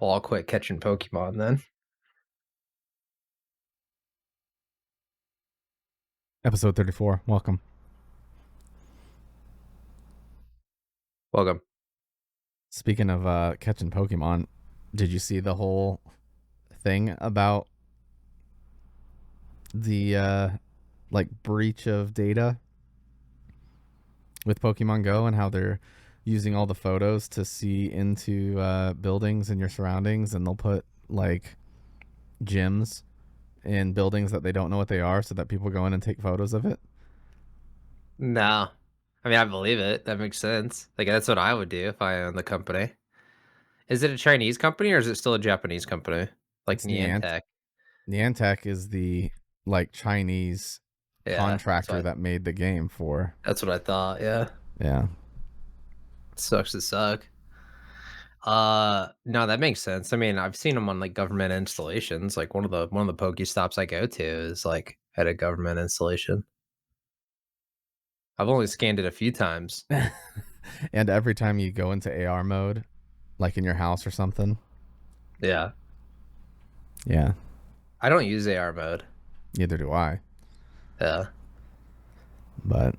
Well, I'll quit catching Pokemon then. Episode 34. Welcome. Welcome. Speaking of catching Pokemon, did you see the whole thing about the breach of data with Pokemon Go and how they're using all the photos to see into buildings and your surroundings, and they'll put like gyms in buildings that they don't know what they are so that people go in and take photos of it? No. I mean, I believe it. That makes sense. Like, that's what I would do if I owned the company. Is it a Chinese company or is it still a Japanese company? Like It's Niantic? Niantic is the Chinese Yeah, contractor that made the game for. that's what I thought. Yeah, Yeah. sucks to suck. No, that makes sense. I mean, I've seen them on like government installations. Like one of the Pokestops I go to is like at a government installation. I've only scanned it a few times. And every time you go into AR mode, like in your house or something. Yeah, Yeah. I don't use AR mode. Neither do I. Yeah. But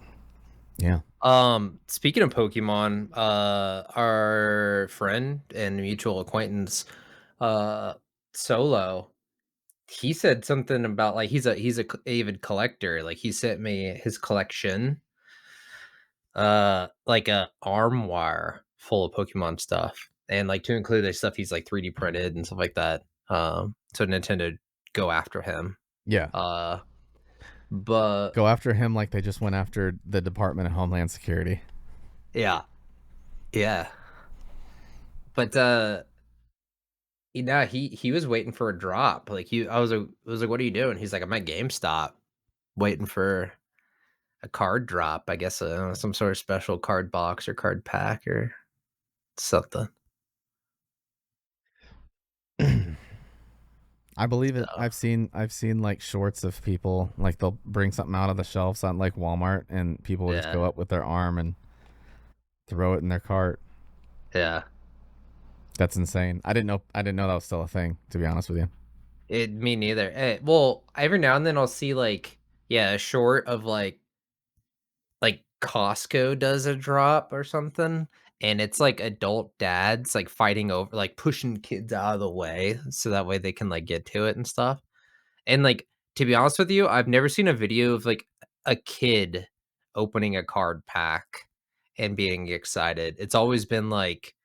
yeah. Speaking of Pokemon, our friend and mutual acquaintance, uh, Solo, he said something about like he's a avid collector. Like he sent me his collection, like a armoire full of Pokemon stuff, and like to include the stuff he's like 3D printed and stuff like that. So Nintendo go after him. Yeah. Uh, but Go after him like they just went after the Department of Homeland Security. yeah, yeah, but he was waiting for a drop. Like I was like, "What are you doing?" He's like, "I'm at GameStop waiting for a card drop. I guess some sort of special card box or card pack or something." I believe it. So I've seen like shorts of people like they'll bring something out of the shelves on like Walmart and people will just yeah, go up with their arm and throw it in their cart. yeah. That's insane. I didn't know that was still a thing, to be honest with you. Me neither. Well, every now and then I'll see like a short of like Costco does a drop or something, and it's like adult dads like fighting over like pushing kids out of the way so that way they can like get to it and stuff. And, like, to be honest with you, I've never seen a video of, like, a kid opening a card pack and being excited. It's always been, like,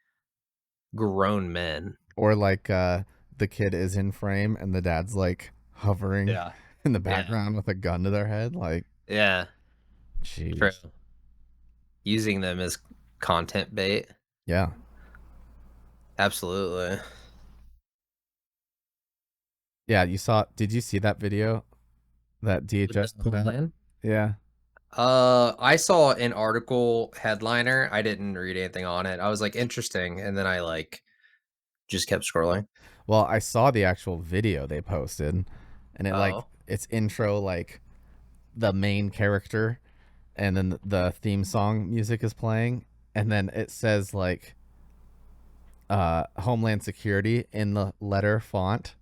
grown men. Or like the kid is in frame and the dad's like hovering Yeah. in the Yeah. background with a gun to their head. Like, Yeah. True. jeez. Using them as content bait. Yeah. Absolutely. Yeah, did you see that video that With the DHS put out? Homeland? Yeah. I saw an article headliner. I didn't read anything on it. I was like, "Interesting," and then I, like, just kept scrolling. Well, I saw the actual video they posted and Oh. it's intro like the main character and then the theme song music is playing and then it says like Homeland Security in the letter font.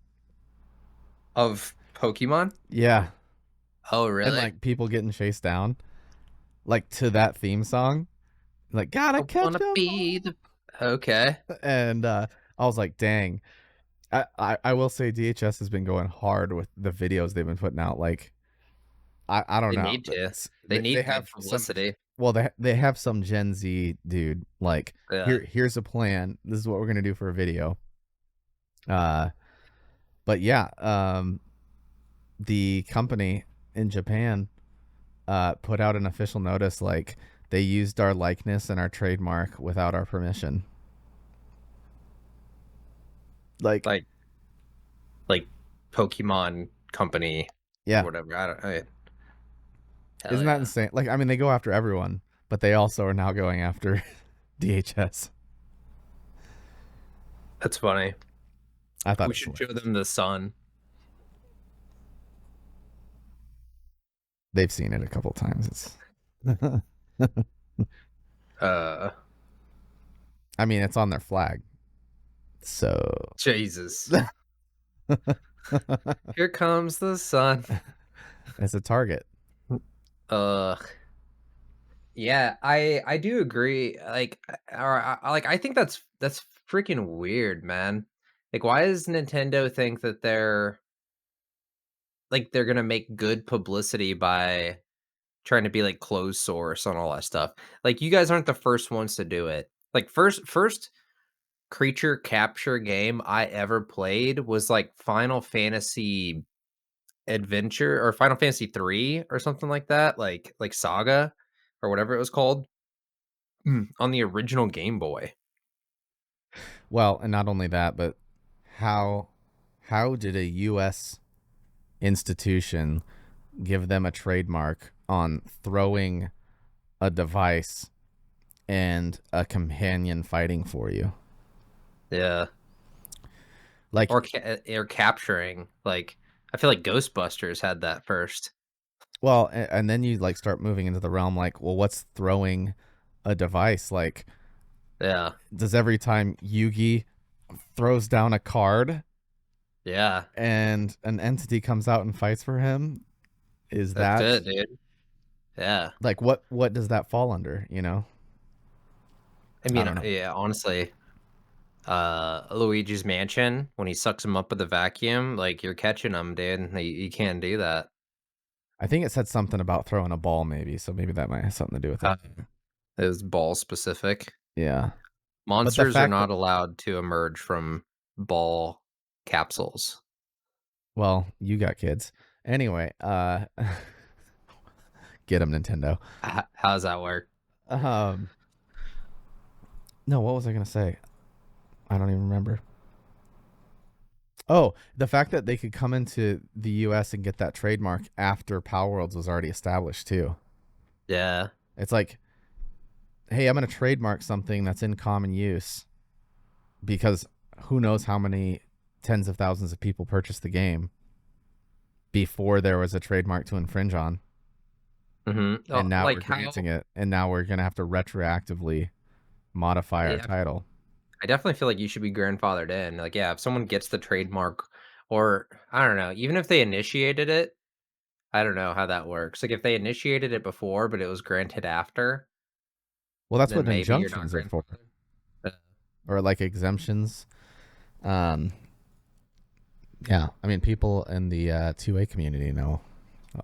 Of Pokemon? Yeah. Oh, And really? like people getting chased down like to that theme song. Like gotta I catch wanna 'em be all. the Okay. And I was like, dang. I will say DHS has been going hard with the videos they've been putting out. Like I don't They know. need to. They They need good have some. publicity. Well, they have some Gen Z dude. Like Yeah. here's a plan. This is what we're gonna do for a video. Uh, but yeah, the company in Japan put out an official notice like they used our likeness and our trademark without our permission. Like, Like like Pokemon Company or yeah, whatever. I don't hell isn't that yeah. insane? Like, I mean, they go after everyone, but they also are now going after DHS. That's funny. I thought We it was should show hilarious. them the sun. They've seen it a couple times. It's, Uh I mean, it's on their flag. So Jesus. Here comes the sun. it's a target. Ugh. Yeah, I do agree. Like I think that's freaking weird, man. Like, why does Nintendo think that they're gonna make good publicity by trying to be like closed source on all that stuff? Like, you guys aren't the first ones to do it. Like, first creature capture game I ever played was like Final Fantasy Adventure or Final Fantasy 3 or something like that, like Saga or whatever it was called. On the original Game Boy. Well, and not only that, but how how did a US institution give them a trademark on throwing a device and a companion fighting for you? Yeah. Like, Or capturing, like, I feel like Ghostbusters had that first. well, and then you like start moving into the realm like, well, what's throwing a device? Like, Yeah. does every time Yugi throws down a card Yeah. and an entity comes out and fights for him, is That's that it, dude. Yeah. like what does that fall under, you know? I I mean, don't know. yeah, honestly, Luigi's Mansion, when he sucks him up with a vacuum, like, you're catching him, dude. You can't do that. I think it said something about throwing a ball maybe, so maybe that might have something to do with Uh, it. it was ball specific. Yeah. But the Monsters are fact that not allowed to emerge from ball capsules. well, you got kids. Anyway, get them Nintendo. How does that work? Um no, what was I going to say? I don't even remember. Oh, the fact that they could come into the US and get that trademark after Power Worlds was already established too. Yeah. It's like, hey, I'm going to trademark something that's in common use because who knows how many tens of thousands of people purchased the game before there was a trademark to infringe on. Mhm. And now we're Like, how granting it. And now we're going to have to retroactively modify our yeah, title. I definitely feel like you should be grandfathered in. Like, yeah, if someone gets the trademark or I don't know, even if they initiated it, I don't know how that works. Like, if they initiated it before, but it was granted after, Well, that's then what maybe you're not injunctions are for, grandfathered. Uh, or like exemptions. Um, yeah, I mean, people in the 2A community know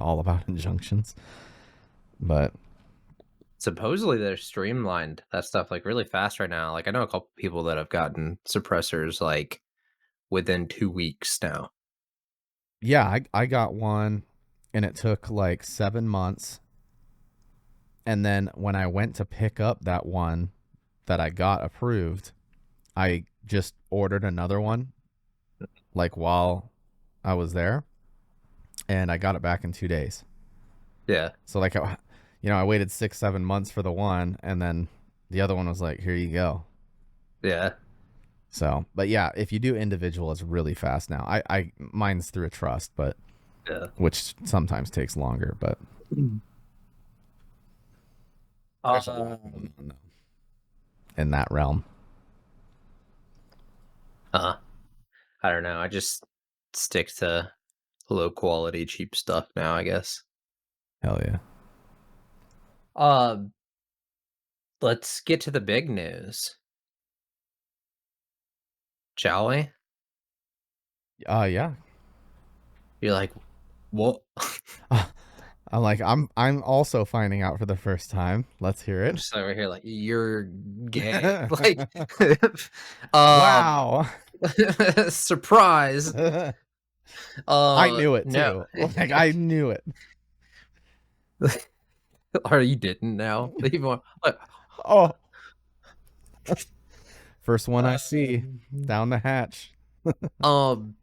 all about injunctions, but Supposedly they're streamlined that stuff like really fast right now. Like, I know a couple people that have gotten suppressors like within 2 weeks now. yeah, I got one, and it took like 7 months. And then when I went to pick up that one that I got approved, I just ordered another one like while I was there, and I got it back in 2 days. Yeah. So like, I waited 6 7 months for the one, and then the other one was like, here you go. Yeah. So, but yeah, if you do individual, it's really fast now. I mine's through a trust, but Yeah. which sometimes takes longer. But there's a lot going on in that realm. uh, I don't know. I just stick to low quality, cheap stuff now, I guess. Hell yeah. Um, let's get to the big news, shall we? Yeah. You're like, what? I'm like, I'm also finding out for the first time. Let's hear it. Just over here, like, you're gay. Like, um, Wow. surprise. I knew it No. too. Like I knew it. Or you didn't now. Even like, Oh, first one I see um, down the hatch. um,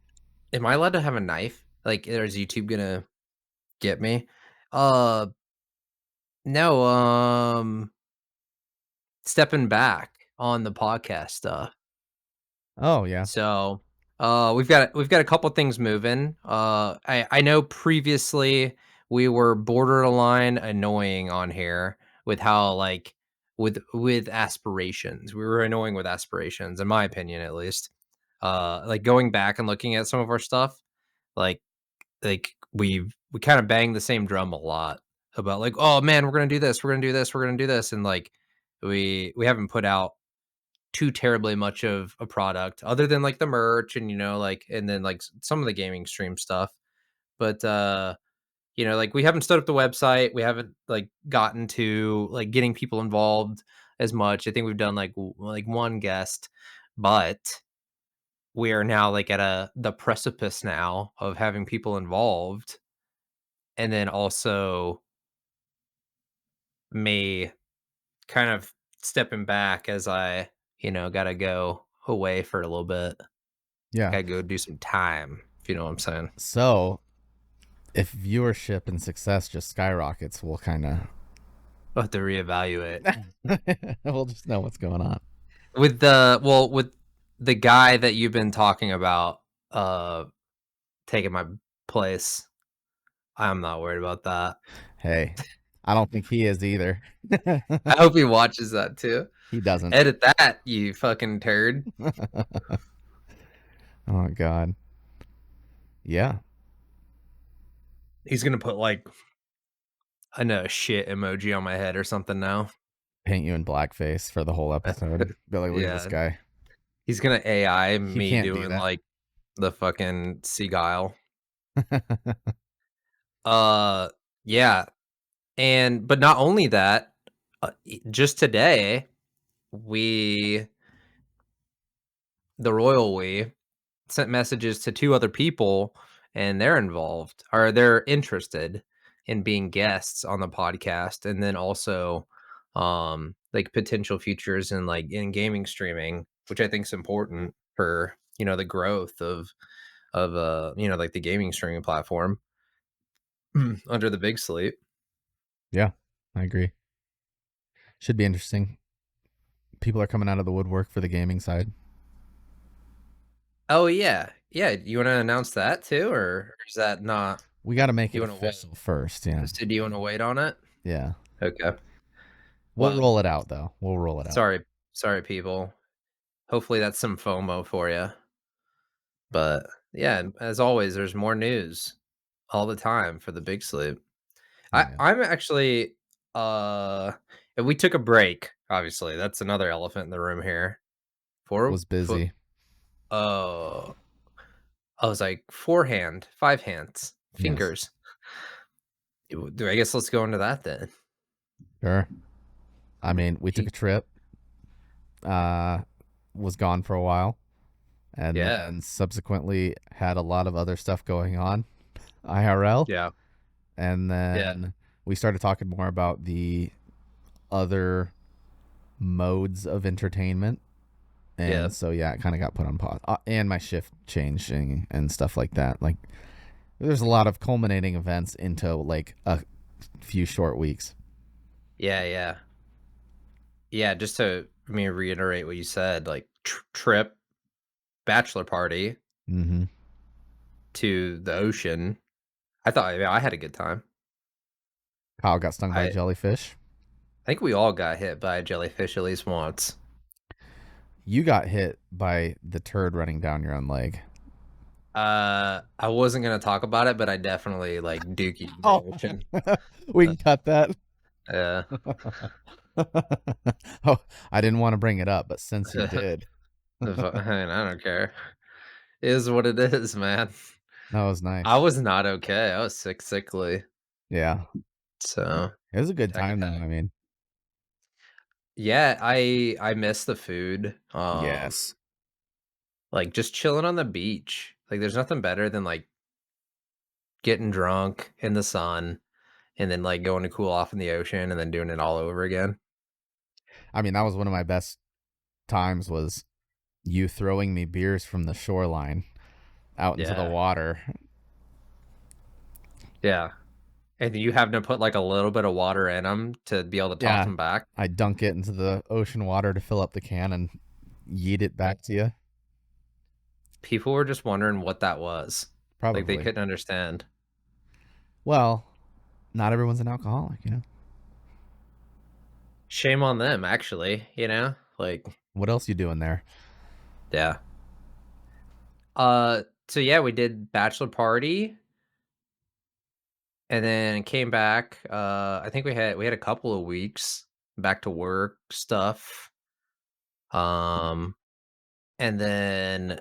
am I allowed to have a knife? Like, is YouTube gonna get me? Uh, no. Stepping back on the podcast stuff. Oh yeah. So, we've got a couple things moving. I know previously we were borderline annoying on here with how like with aspirations. We were annoying with aspirations, in my opinion, at least. like going back and looking at some of our stuff, like we kind of bang the same drum a lot about like, oh man, we're gonna do this, we're gonna do this, we're gonna do this, and like we haven't put out too terribly much of a product other than like the merch and like and then like some of the gaming stream stuff. But like we haven't stood up the website. We haven't like gotten to like getting people involved as much. I think we've done like like one guest, but we are now like at the precipice now of having people involved, and then also me kind of stepping back as I gotta go away for a little bit. Yeah. Gotta go do some time, if you know what I'm saying. So if viewership and success just skyrockets, we'll kind of I'll have to reevaluate. we'll just know what's going on. With the guy that you've been talking about taking my place, I'm not worried about that. Hey, I don't think he is either. I hope he watches that too. He doesn't. Edit that, you fucking turd. Oh God. Yeah. He's gonna put like I know a shit emoji on my head or something now. Paint you in blackface for the whole episode. Be like, look at this guy. He's gonna AI He me can't do doing that. like the fucking Seagull. Yeah. And but not only that, just today we the royal we sent messages to two other people, and they're involved or they're interested in being guests on the podcast, and then also like potential futures in like in gaming streaming, which I think is important for the growth of like the gaming streaming platform under the big sleep. Yeah, I agree. Should be interesting. People are coming out of the woodwork for the gaming side. Oh yeah, yeah. You want to announce that too, or is that not? We got to make it You want to wait? official first. Yeah. So do you want to wait on it? Yeah. Okay. We'll Well, roll it out though. We'll roll it out. sorry, people. Hopefully that's some FOMO for you. But yeah, as always, there's more news all the time for the big sleep. Yeah. I'm actually and we took a break. Obviously, that's another elephant in the room here. Was busy. Oh, I was like 5 hands, fingers. Do I guess let's go into that then. Sure. I mean, we took a trip. Was gone for a while, and then subsequently had a lot of other stuff going on, IRL. Yeah. And then we started talking more about the other modes of entertainment. And so, yeah, it kind of got put on pause. And my shift changing and stuff like that. Like, there's a lot of culminating events into, like, a few short weeks. Yeah, just to reiterate what you said, like, trip, bachelor party to the ocean. I had a good time. Kyle got stung by a jellyfish. I think we all got hit by a jellyfish at least once. You got hit by the turd running down your own leg. I wasn't gonna talk about it, but I definitely like dookie. We can cut that. Yeah. Oh, I didn't want to bring it up, but since you did, I don't care. It is what it is, man. That was nice. I was not okay. I was sickly. Yeah. So it was a good time though. I mean, yeah, I miss the food. Yes. Like just chilling on the beach. Like there's nothing better than like getting drunk in the sun and then like going to cool off in the ocean and then doing it all over again. I mean, that was one of my best times was you throwing me beers from the shoreline out into the water. Yeah. And you having to put like a little bit of water in them to be able to toss them back. I dunk it into the ocean water to fill up the can and yeet it back to you. People were just wondering what that was. Probably. Like they couldn't understand. Well, not everyone's an alcoholic, Shame on them, actually, Like what else you doing there? Yeah. So yeah, we did bachelor party and then came back. I think we had a couple of weeks back to work stuff. Um, and then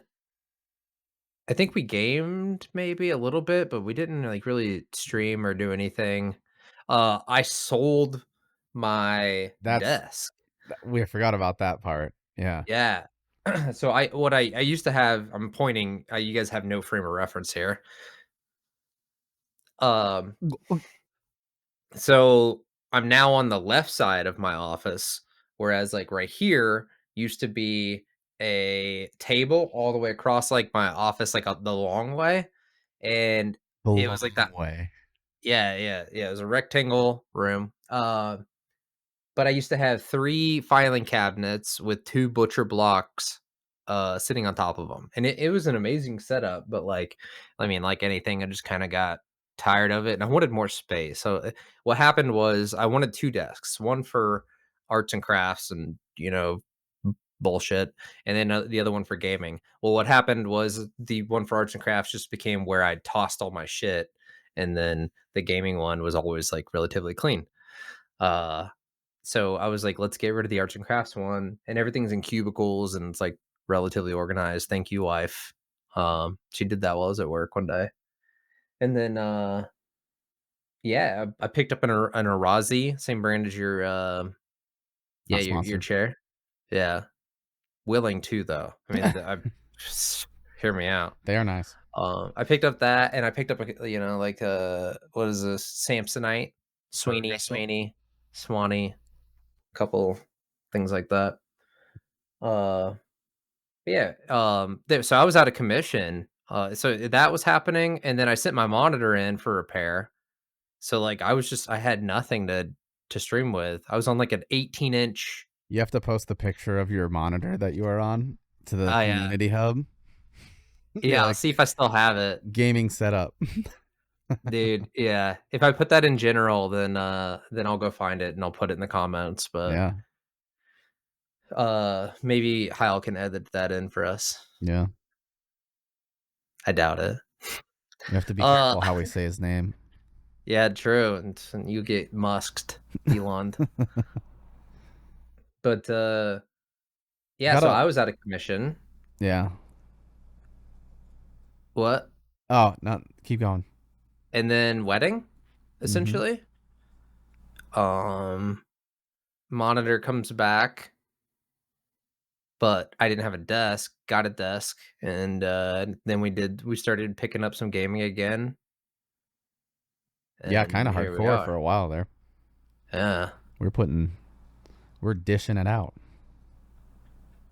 I think we gamed maybe a little bit, but we didn't like really stream or do anything. I sold my That's desk. we forgot about that part. Yeah. Yeah. So I used to have, I'm pointing, you guys have no frame of reference here. Um so I'm now on the left side of my office, whereas like right here used to be a table all the way across like my office, like the long way. And The it was like long that. way. Yeah, yeah, yeah. It was a rectangle room. But I used to have 3 filing cabinets with 2 butcher blocks, sitting on top of them, and it was an amazing setup, but, like, I mean, like anything, I just kinda got tired of it, and I wanted more space, so, what happened was I wanted 2 desks, one for arts and crafts and, bullshit, and then, the other one for gaming. Well, what happened was the one for arts and crafts just became where I tossed all my shit, and then the gaming one was always, like, relatively clean. Uh so I was like, let's get rid of the arts and crafts one, and everything's in cubicles and it's like relatively organized. Thank you, wife. She did that while I was at work one day. And then yeah, I picked up an Arazi, same brand as your yeah, Not your sponsored. chair. Yeah. Willing to though. I mean, I hear me out. They are nice. I picked up that and I picked up like what is this? Samsonite, Swanee, couple things like that. Uh Yeah, so I was out of commission, so that was happening, and then I sent my monitor in for repair. So, like, I had nothing to stream with. I was on, like, an 18-inch. You have to post the picture of your monitor that you are on to the Oh, yeah. community hub. Be Yeah, I'll like, see if I still have it. gaming setup. Dude, yeah. If I put that in general, then I'll go find it and I'll put it in the comments, but, Yeah. maybe Hyle can edit that in for us. Yeah. I doubt it. We have to be Uh, careful how we say his name. yeah, true, and you get musked, Elon. But, yeah, Got so a I was out of commission. yeah. What? Oh, no, keep going. And then wedding, Mhm. essentially. Um, Monitor comes back, but I didn't have a desk, got a desk, and, then we started picking up some gaming again, Yeah, and kinda here we hardcore for are. a while there. Yeah. We're putting we're dishing it out.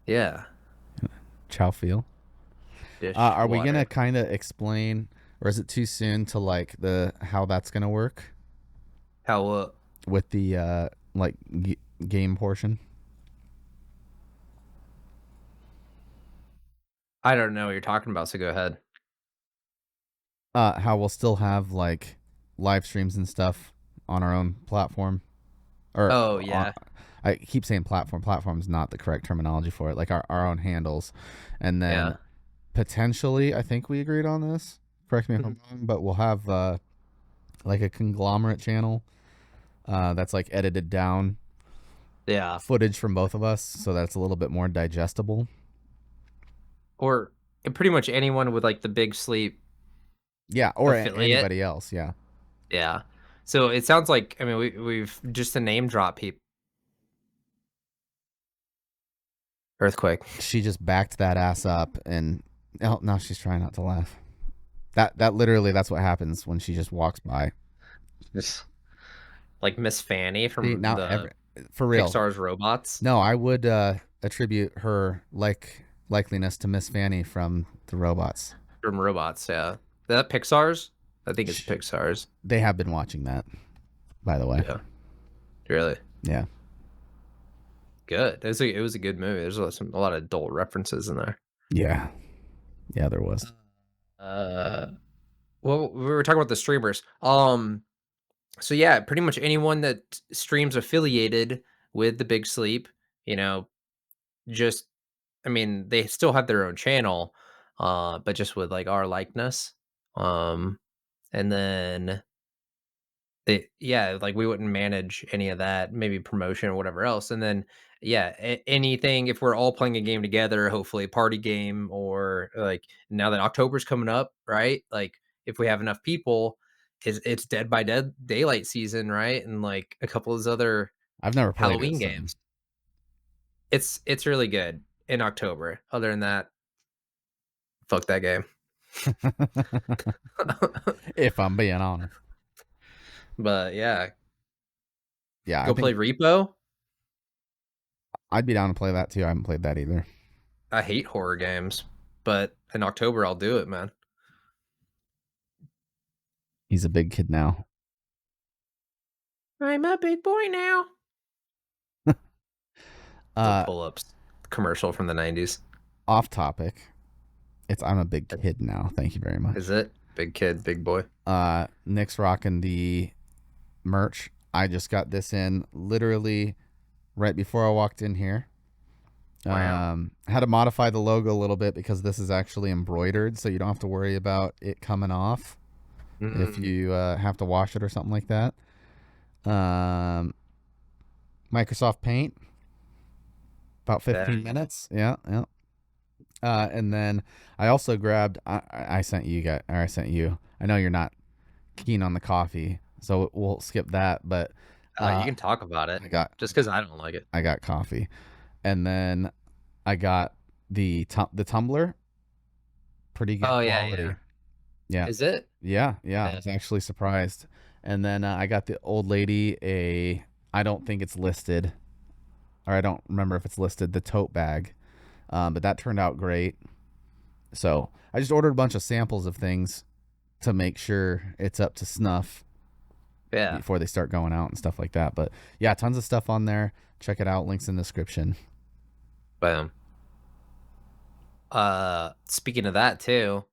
Yeah. Chow feel. Dish Are we gonna water. kind of explain, or is it too soon to like the how that's gonna work How, with the like game portion? I don't know what you're talking about, so go ahead. How we'll still have like live streams and stuff on our own platform, or Oh, on. yeah. I keep saying platform. Platform is not the correct terminology for it. Like our own handles, and then Yeah. potentially, I think we agreed on this. Correct me if I'm wrong, but we'll have like a conglomerate channel that's like edited down Yeah. footage from both of us, so that's a little bit more digestible. Or pretty much anyone with, like, the Big Sleep Yeah, or affiliate. anybody else. Yeah, Yeah. So it sounds like, I mean, we've just to name drop people. Earthquake. she just backed that ass up, and oh, now she's trying not to laugh. That literally that's what happens when she just walks by. Just like Miss Fanny See from now, the for real. Pixar's Robots. No, I would attribute her likeliness to Miss Fanny from the robots. From Robots, yeah. That Pixar's? I think it's Pixar's. They have been watching that, by the way. Yeah. Really Yeah. good. It was a good movie. There's a lot of adult references in there. Yeah. Yeah, there was. Uh, well, we were talking about the streamers. So yeah, pretty much anyone that streams affiliated with the Big Sleep, you know, just I mean, they still have their own channel, but just with like our likeness. Um, and then yeah, like we wouldn't manage any of that, maybe promotion or whatever else. And then, yeah, anything if we're all playing a game together, hopefully a party game or like now that October's coming up, right? Like if we have enough people, it's Dead by Dead Daylight season, right? And like a couple of those other I've never played it, Halloween so games. It's really good in October. Other than that, fuck that game. if I'm being honest. But yeah, Yeah, I go think play Repo. I'd be down to play that too. I haven't played that either. I hate horror games, but in October I'll do it, man. He's a big kid now. I'm a big boy now. The Uh, pull-ups commercial from the 90s. off topic. It's I'm a big kid now. Thank you very much. Is it? Big kid, big boy. Nick's rocking the merch. I just got this in literally right before I walked in here. Wow. Had to modify the logo a little bit because this is actually embroidered, so you don't have to worry about it coming off if Mm, you have to wash it or something like that. Um, Microsoft Paint, about 15 dang. minutes. Yeah, yeah. And then I also grabbed. I sent you guys, or I sent you. I know you're not keen on the coffee, so we'll skip that. But You uh, can talk about it I got just because I don't like it. I got coffee, and then I got the tumbler. Pretty good Oh yeah, yeah. quality. Yeah, Is it? yeah. I Yeah. was actually surprised. And then I got the old lady a. I don't think it's listed, or I don't remember if it's listed. The tote bag, but that turned out great. So I just ordered a bunch of samples of things to make sure it's up to snuff Yeah. before they start going out and stuff like that. But yeah, tons of stuff on there. Check it out. Links in the description. Bam. Speaking of that too,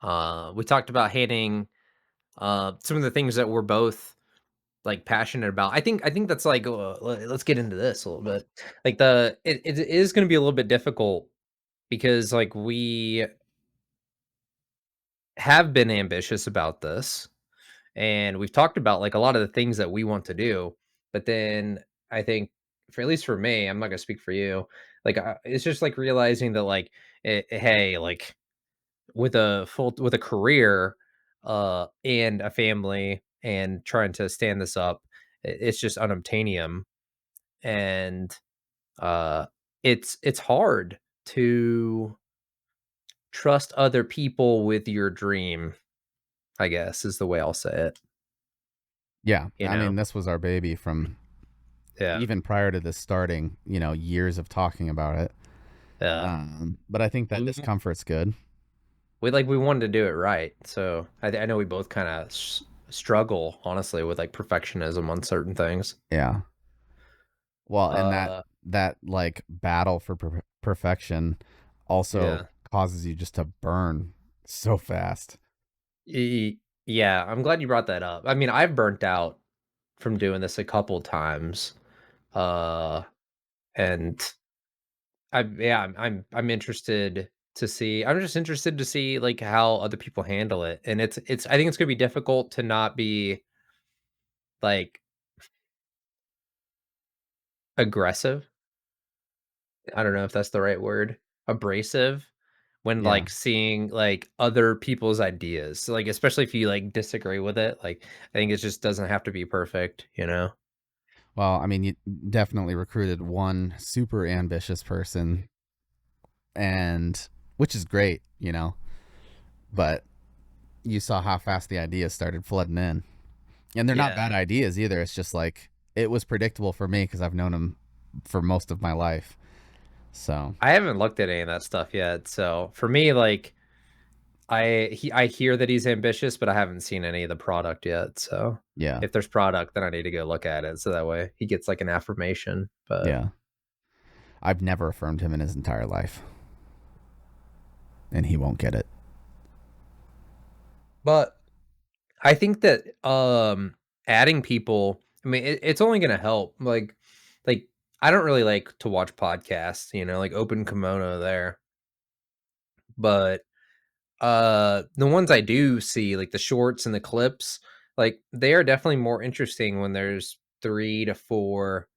we talked about hitting some of the things that we're both like passionate about. I think that's like let's get into this a little bit. Like it is going to be a little bit difficult because like we have been ambitious about this and we've talked about like a lot of the things that we want to do, but then I think for at least for me, I'm not going to speak for you, like it's just like realizing that like hey, like with a career and a family and trying to stand this up, it's just unobtainium. And uh it's hard to trust other people with your dream, I guess is the way I'll say it, Yeah, you I know. mean, this was our baby from Yeah. even prior to this starting. Years of talking about it. Yeah. But I think that we, discomfort's good. we wanted to do it right, so I know we both kind of struggle honestly with like perfectionism on certain things. Yeah. Well, and that uh that like battle for perfection also yeah. causes you just to burn so fast. Yeah, I'm glad you brought that up. I mean, I've burnt out from doing this a couple times, uh, and I'm interested to see. I'm just interested to see like how other people handle it, and it's. I think it's gonna be difficult to not be like aggressive. I don't know if that's the right word. Abrasive when Yeah. like seeing like other people's ideas. So, like especially if you like disagree with it. Like I think it just doesn't have to be perfect, you know. Well, I mean, you definitely recruited one super ambitious person, and which is great. But you saw how fast the ideas started flooding in. And they're not Yeah. bad ideas either. It's just like it was predictable for me because I've known him for most of my life. So, I haven't looked at any of that stuff yet, so for me, like, I hear that he's ambitious, but I haven't seen any of the product yet, so yeah. if there's product, then I need to go look at it, so that way he gets, like, an affirmation, but Yeah. I've never affirmed him in his entire life, and he won't get it. but I think that, adding people, I mean, it's only gonna help, like, I don't really like to watch podcasts, like, open kimono there, but The ones I do see, like the shorts and the clips, like they are definitely more interesting when there's 3 to 4,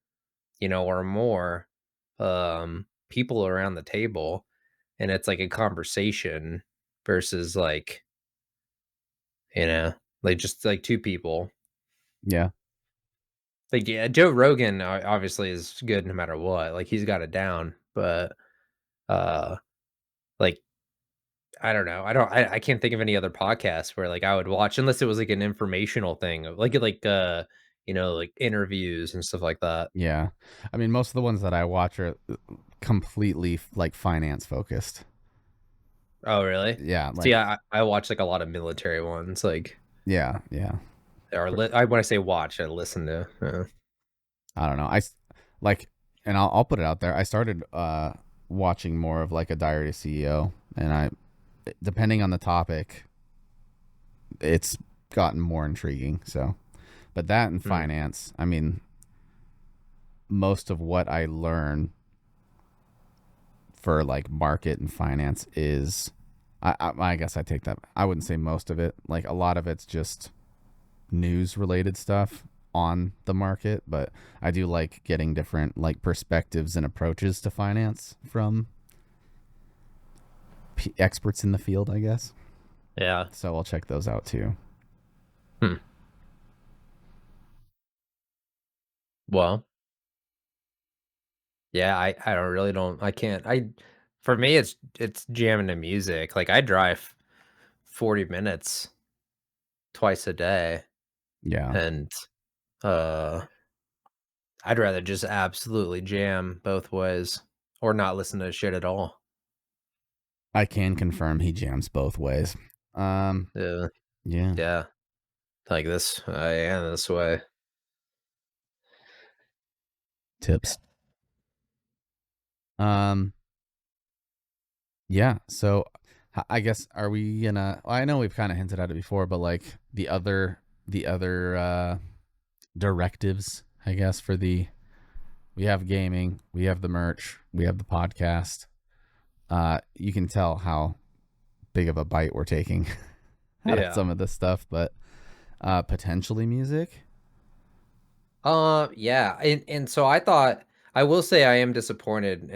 or more, people around the table, and it's like a conversation versus like, you know, like just like 2 people. Yeah. Like, yeah, Joe Rogan obviously is good no matter what. Like he's got it down, but uh like I don't know. I can't think of any other podcasts where like I would watch unless it was like an informational thing, like interviews and stuff like that. Yeah. I mean, most of the ones that I watch are completely like finance focused. Oh, really? Yeah, See, like I watch like a lot of military ones, like yeah, yeah. I when I say watch, I listen to. I don't know. Like, and I'll put it out there. I started watching more of like a Diary of a CEO, and depending on the topic, it's gotten more intriguing. So, but that and Hmm. finance, I mean, most of what I learn for like market and finance is, I guess I take that. I wouldn't say most of it. Like a lot of it's just news related stuff on the market, but I do like getting different like perspectives and approaches to finance from experts in the field, I guess. Yeah. So I'll check those out too. Hmm. Well, yeah, I don't really don't I can't. For me it's jamming to music. Like I drive 40 minutes twice a day Yeah. and uh I'd rather just absolutely jam both ways or not listen to shit at all. I can confirm he jams both ways. Um Yeah. yeah. Yeah. Like this I am this way. Tips. Um yeah, so I guess are we gonna well, I know we've kind of hinted at it before, but like the other directives, I guess, for the we have gaming, we have the merch, we have the podcast. You can tell how big of a bite we're taking out of Yeah. some of this stuff, but potentially music. Yeah, and so I will say I am disappointed,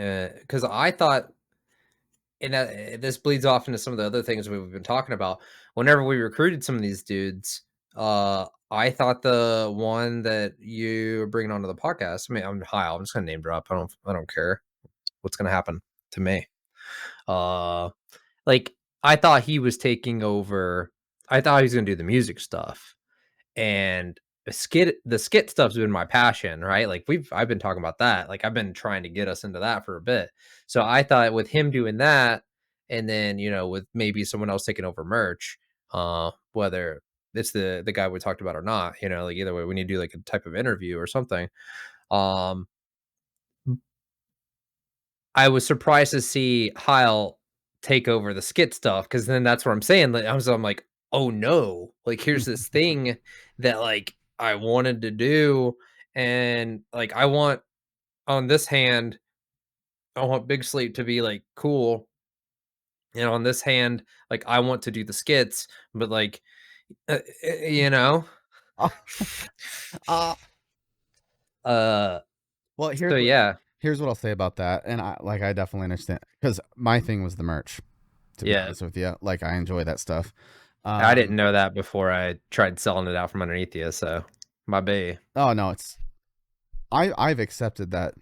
because I thought and this bleeds off into some of the other things we've been talking about. Whenever we recruited some of these dudes, I thought the one that you are bringing onto the podcast. I mean, I'm Kyle. I'm just gonna name drop. I don't care what's gonna happen to me. Uh, like I thought he was taking over. I thought he was gonna do the music stuff, and the skit stuff's been my passion, right? Like I've been talking about that. Like I've been trying to get us into that for a bit. So I thought with him doing that, and then with maybe someone else taking over merch, whether it's the guy we talked about or not, like either way, we need to do like a type of interview or something. Um, I was surprised to see Heil take over the skit stuff because then that's what I'm saying. Like, I'm like, oh no, like here's this thing that like I wanted to do, and like I want on this hand, I want Big Sleep to be like cool, and on this hand, like I want to do the skits, but like, you know, uh, uh, well, so yeah, here's what I'll say about that, and I definitely understand because my thing was the merch. To be yeah. honest with you, like I enjoy that stuff. I didn't Um, know that before I tried selling it out from underneath you, so my B. oh no, I've accepted that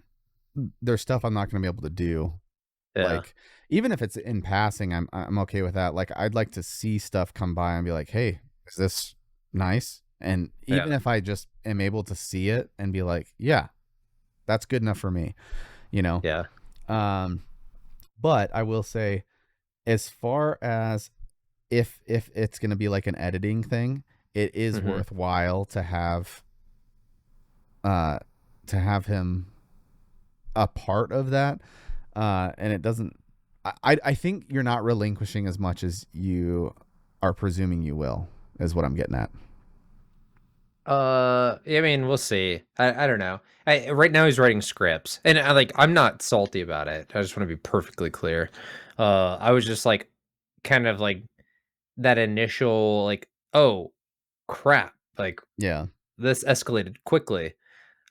there's stuff I'm not going to be able to do. Yeah, Like even if it's in passing, I'm okay with that. Like I'd like to see stuff come by and be like, hey, is this nice? And even yeah, if I just am able to see it and be like, yeah, that's good enough for me, you know. yeah. Um, but I will say, as far as if it's going to be like an editing thing, it is Mhm. worthwhile uh to have him a part of that. And it doesn't I think you're not relinquishing as much as you are presuming you will, is what I'm getting at. I mean, we'll see. I don't know. Right now he's writing scripts, and I'm not salty about it. I just want to be perfectly clear. I was just like, kind of like. that initial like, "Oh, crap," like, Yeah. this escalated quickly,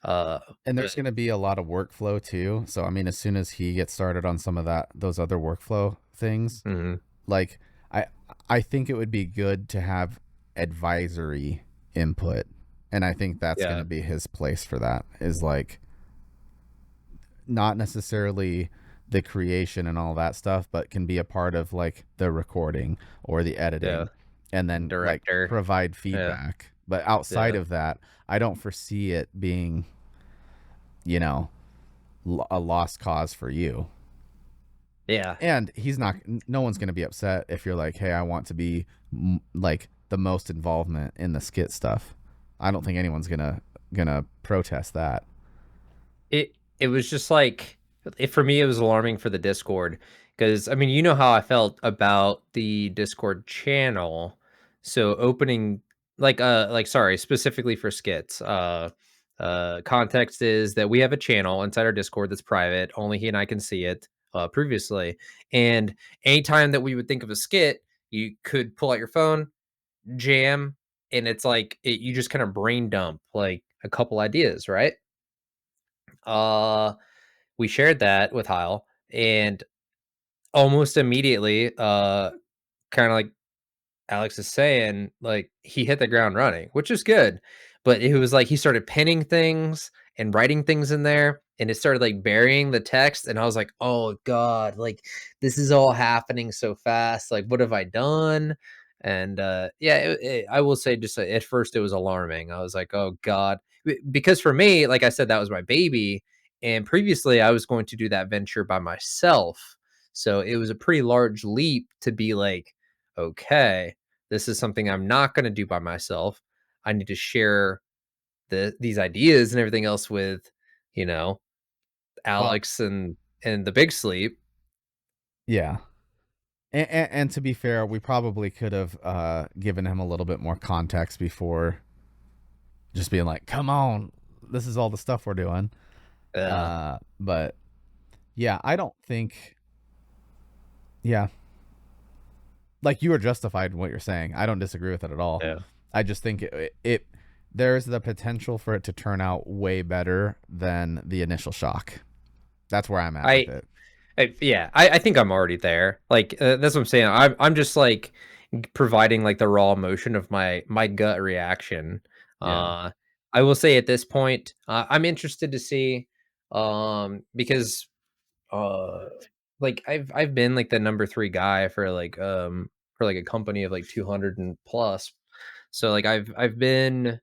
uh, And there's but gonna be a lot of workflow too. So I mean, as soon as he gets started on some of those other workflow things, mhm, like I I think it would be good to have advisory input. And I think that's yeah, gonna be his place for that, is like not necessarily the creation and all that stuff, but can be a part of like the recording or the yeah, editing, and then like director, provide yeah, feedback. But outside yeah, of that, I don't foresee it being, you know, a lost cause for you. yeah. And he's not, no one's going to be upset if you're like, hey, I want to be like the most involvement in the skit stuff. I don't think anyone's gonna protest that. It was just like for me, it was alarming for the Discord because I mean, you know how I felt about the Discord channel. So opening like sorry, specifically for skits. Context is that we have a channel inside our Discord that's private. Only he and I can see it previously. And anytime that we would think of a skit, you could pull out your phone, jam, and it's like you just kind of brain dump like a couple ideas, right? Uh we shared that with Heil, and almost immediately, kind of like Alex is saying, like he hit the ground running, which is good. But it was like he started pinning things and writing things in there, and it started like burying the text. And I was like, oh God, like this is all happening so fast. Like, what have I done? And yeah, I will say, just at first, it was alarming. I was like, oh God, because for me, like I said, that was my baby. And previously, I was going to do that venture by myself. So it was a pretty large leap to be like, okay, this is something I'm not going to do by myself. I need to share these ideas and everything else with, you know, Well, Alex and the big sleep. yeah. And to be fair, we probably could have given him a little bit more context before just being like, "Come on, this is all the stuff we're doing." Yeah. But yeah, I don't think. Yeah, like you are justified in what you're saying. I don't disagree with it at all. Yeah. I just think it there's the potential for it to turn out way better than the initial shock. That's where I'm at with I, it. yeah, I think I'm already there. Like that's what I'm saying. I'm just like providing like the raw emotion of my gut reaction. Yeah. Uh I will say at this point, I'm interested to see because uh like I've been like the number 3 guy for like a company of like 200 and plus. So like I've been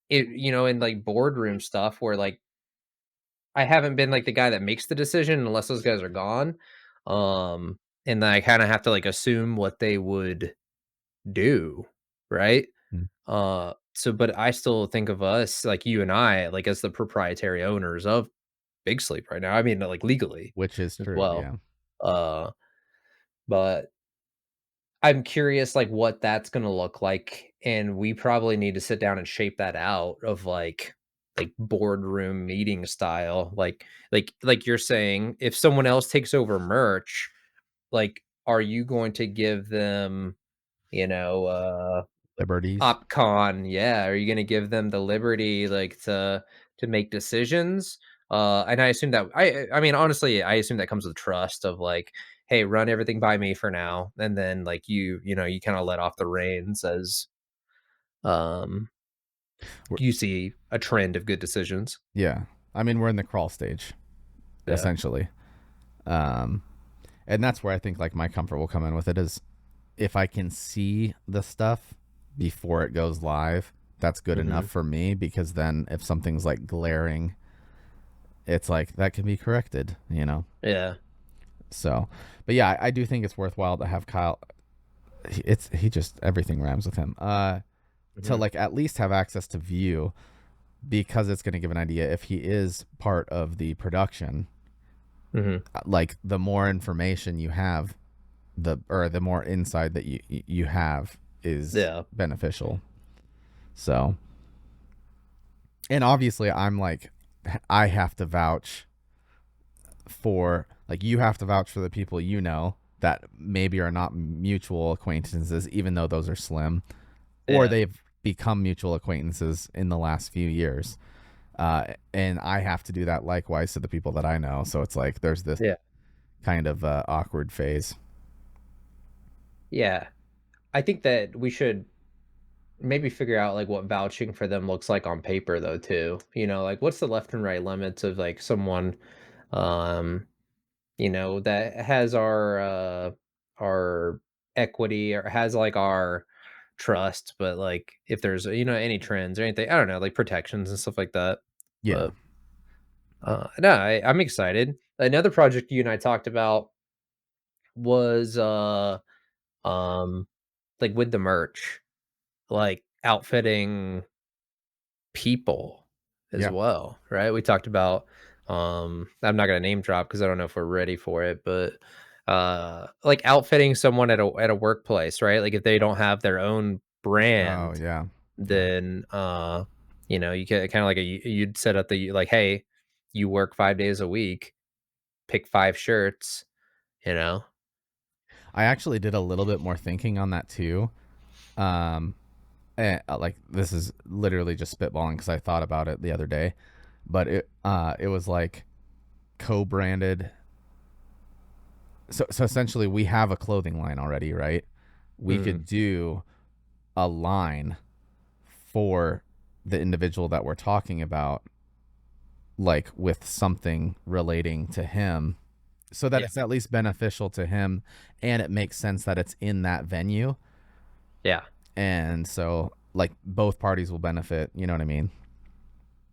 it, in like boardroom stuff where like I haven't been like the guy that makes the decision unless those guys are gone. Um and then I kind of have to like assume what they would do, right? Mm. So but I still think of us like you and I like as the proprietary owners of Big Sleep right now. I mean like legally Which is as true. well. Yeah. Uh but I'm curious, like, what that's gonna look like, and we probably need to sit down and shape that out of, like, boardroom meeting style, like you're saying, if someone else takes over merch, like, are you going to give them, you know, Liberties. OpCon, yeah, are you gonna give them the liberty, like, to make decisions? And I assume that I mean, honestly, I assume that comes with trust of, like, "Hey, run everything by me for now," and then, like, you kinda let off the reins as, um, We're, you see a trend of good decisions. yeah. I mean, we're in the crawl stage, Yeah. essentially. Um, and that's where I think like my comfort will come in with it, is if I can see the stuff before it goes live, that's good enough Mhm. for me, because then if something's like glaring, it's like that can be corrected. Yeah. So, but yeah, I do think it's worthwhile to have Kyle. He just everything rhymes with him. To Mhm. like at least have access to view, because it's going to give an idea if he is part of the production. Mhm. Like the more information you have, the more insight that you have is Yeah. beneficial. So, and obviously I'm like, I have to vouch for, like, you have to vouch for the people, that maybe are not mutual acquaintances, even though those are slim, or Yeah. they've become mutual acquaintances in the last few years. And I have to do that likewise to the people that I know. So it's like there's this Yeah. kind of awkward phase. Yeah. I think that we should maybe figure out like what vouching for them looks like on paper though too. Like what's the left and right limits of like someone um that has our equity or has like our trust, but like if there's any trends or anything, I don't know, like protections and stuff like that. Yeah. But no, I'm excited. Another project you and I talked about was um like with the merch, like outfitting people as Yeah. well, right? We talked about I'm not gonna name drop because I don't know if we're ready for it, but like outfitting someone at a workplace, right? Like if they don't have their own Oh brand, yeah. Yeah. then you get kind of like you'd set up the like, hey, you work 5 days a week, pick 5 shirts, you know? I actually did a little bit more thinking on that too. Um, like this is literally just spitballing because I thought about it the other day, but it was like co-branded. So essentially, we have a clothing line already, right? We Mm, could do a line for the individual that we're talking about, like with something relating to him, so that yeah, it's at least beneficial to him, and it makes sense that it's in that venue, yeah. and so like both parties will benefit. You know what I mean?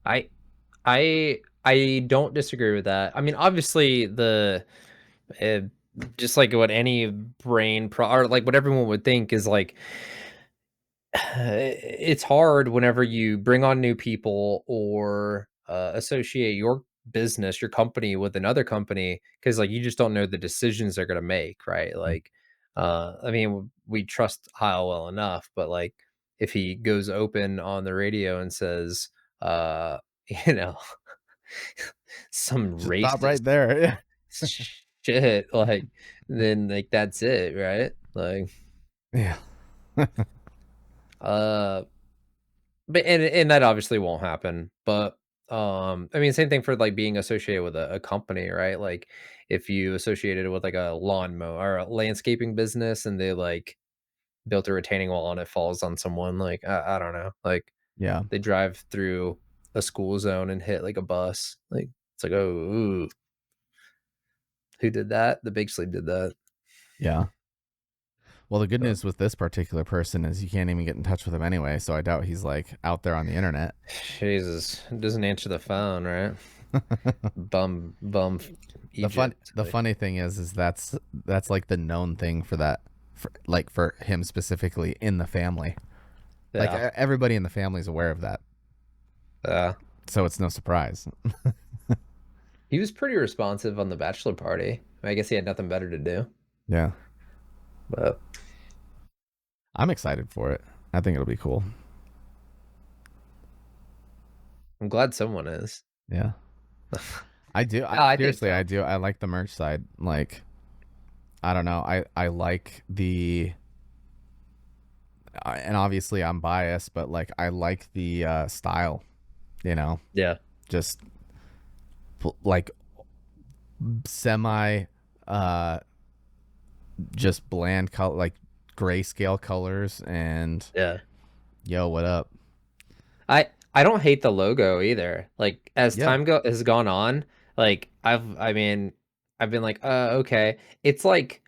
I I don't disagree with that. I mean, obviously uh, just like what any or like what everyone would think is like it's hard whenever you bring on new people or associate your business, your company with another company because like you just don't know the decisions they're going to make, right? Like I mean we trust Heil well enough, but like if he goes open on the radio and says uh you know some Just stop racist right there. shit, like, then, like, that's it, right? Like, Yeah. uh, but and that obviously won't happen, but, I mean, same thing for, like, being associated with a company, right? Like, if you associated with, like, a lawnmower or a landscaping business and they, like, built a retaining wall and it falls on someone, like, I don't know, like, Yeah. they drive through a school zone and hit, like, a bus, like, it's like, "Oh, ooh, who did that?" The Big Sleep did that. Yeah. Well, the good Uh, news with this particular person is you can't even get in touch with him anyway, so I doubt he's like out there on the internet. Jesus, doesn't answer the phone, right? Bum, Egypt. The Like, funny thing is that's like the known thing for that, like for him specifically in the family. Like yeah, everybody in the family is aware of that, yeah. so it's no surprise. He was pretty responsive on the bachelor party. I guess he had nothing better to do. Yeah, But I'm excited for it. I think it'll be cool. I'm glad someone is. Yeah, I do. Oh, I think Seriously, I so. do. I like the merch side. Like, I don't know. I like the and obviously I'm biased, but like I like the style. You know, Yeah, just like semi uh just bland color, like grayscale colors, and yeah. yo, what up? I don't hate the logo either. Like as Yeah, time go has gone on, like I mean I've been like, okay. It's like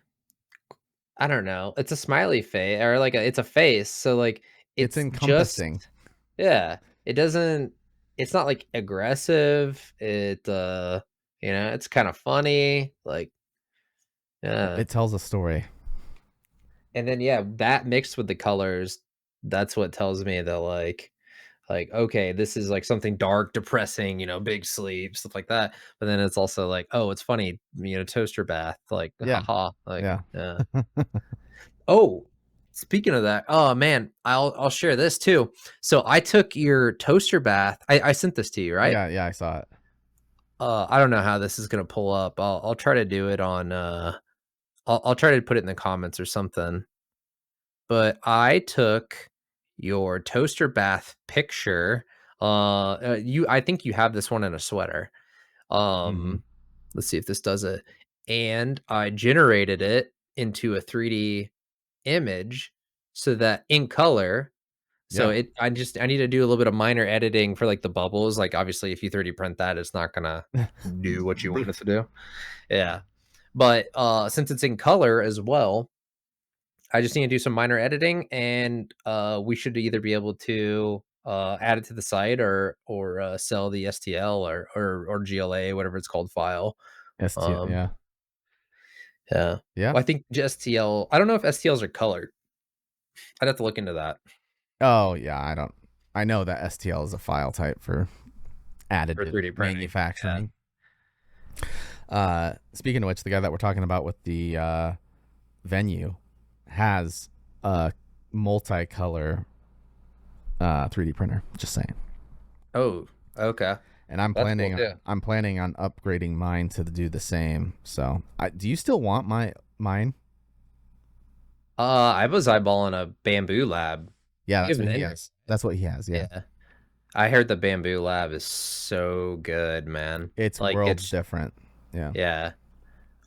I don't know. It's a smiley face or like it's a face. So like it's it's just encompassing. yeah, it doesn't it's not, like, aggressive, it's kinda funny, like yeah, It tells a story. and then, yeah, that mixed with the colors, that's what tells me that, okay, this is, like, something dark, depressing, big sleep, stuff like that, but then it's also like, "Oh, it's funny, toaster bath," like, Yeah, haha, like, yeah, yeah. Oh, speaking of that, oh, man, I'll share this too. So, I took your toaster bath I sent this to you, right? yeah, yeah. I saw it. I don't know how this is gonna pull up. I'll try to do it on I'll try to put it in the comments or something. But I took your toaster bath picture. I think you have this one in a sweater. Hmm. Um, let's see if this does it. And I generated it into a 3D image so that in color. So Yeah. I need to do a little bit of minor editing for like the bubbles. Like obviously if you 3D print that, it's not gonna do what you want it to do. Yeah. But since it's in color as well, I just need to do some minor editing, and we should either be able to add it to the site or sell the STL or GLA, whatever it's called, file. ST. Um, Yeah. yeah. Yeah. Well, I think STL. I don't know if STLs are colored. I'd have to look into that Oh yeah. I don't. I know that STL is a file type for for additive 3D printing. Yeah. manufacturing. Speaking of which, the guy that we're talking about with the venue has a multicolor 3D printer. Just saying. Oh, okay. And I'm That's cool planning too. I'm planning on upgrading mine to do the same. So, do you still want mine? I was eyeballing a Bamboo Lab. Yeah, You that's have what an he Ender. has. That's what he has. Yeah, Yeah. I heard the Bamboo Lab is so good, man. it's Like worlds it's different. Yeah, yeah.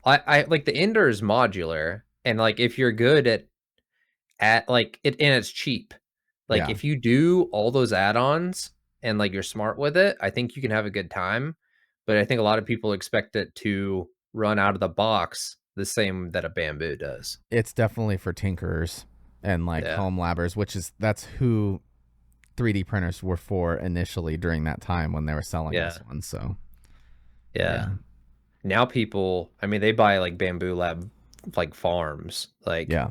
I like the Ender is modular, and like if you're good at like it, and it's cheap. Like yeah. if you do all those add-ons and like you're smart with it, I think you can have a good time. But I think a lot of people expect it to run out of the box the same that a Bamboo does. It's definitely for tinkerers and like Yeah. home labbers, which is that's who 3D printers were for initially during that time when they were selling this Yeah. one. So, Yeah. yeah, Now people, I mean, they buy like Bamboo Lab like farms. yeah,